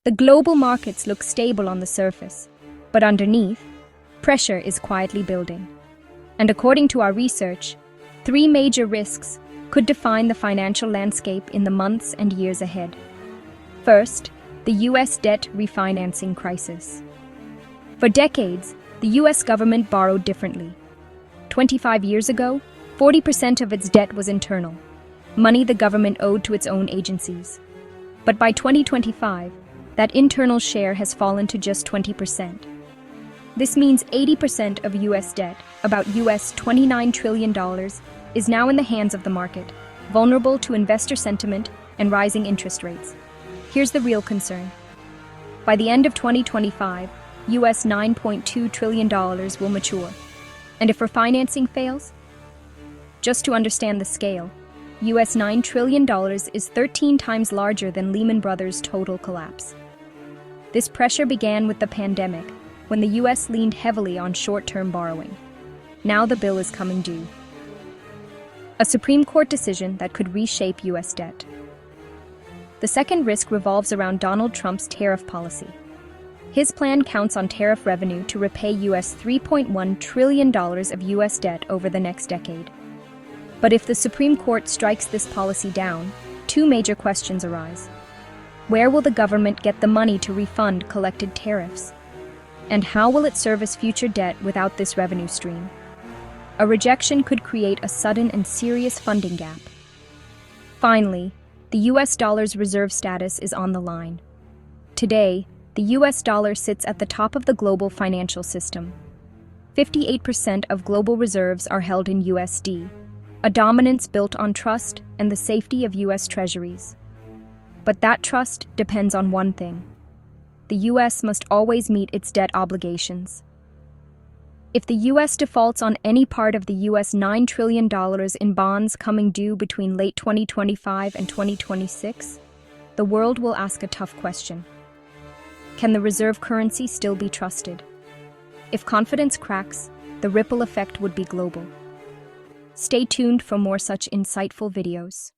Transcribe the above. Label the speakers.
Speaker 1: The global markets look stable on the surface, but underneath, pressure is quietly building. And according to our research, 3 major risks could define the financial landscape in the months and years ahead. First, the U.S. debt refinancing crisis. For decades, the U.S. government borrowed differently. 25 years ago, 40% of its debt was internal, money the government owed to its own agencies. But by 2025, that internal share has fallen to just 20%. This means 80% of U.S. debt, about US $29 trillion, is now in the hands of the market, vulnerable to investor sentiment and rising interest rates. Here's the real concern. By the end of 2025, US $9.2 trillion will mature. And if refinancing fails? Just to understand the scale, US $9 trillion is 13 times larger than Lehman Brothers' total collapse. This pressure began with the pandemic, when the U.S. leaned heavily on short-term borrowing. Now the bill is coming due. A Supreme Court decision that could reshape U.S. debt. The second risk revolves around Donald Trump's tariff policy. His plan counts on tariff revenue to repay U.S. $3.1 trillion of U.S. debt over the next decade. But if the Supreme Court strikes this policy down, 2 major questions arise. Where will the government get the money to refund collected tariffs? And how will it service future debt without this revenue stream? A rejection could create a sudden and serious funding gap. Finally, the U.S. dollar's reserve status is on the line. Today, the U.S. dollar sits at the top of the global financial system. 58% of global reserves are held in USD, a dominance built on trust and the safety of U.S. treasuries. But that trust depends on one thing. The U.S. must always meet its debt obligations. If the U.S. defaults on any part of the U.S. $9 trillion in bonds coming due between late 2025 and 2026, the world will ask a tough question. Can the reserve currency still be trusted? If confidence cracks, the ripple effect would be global. Stay tuned for more such insightful videos.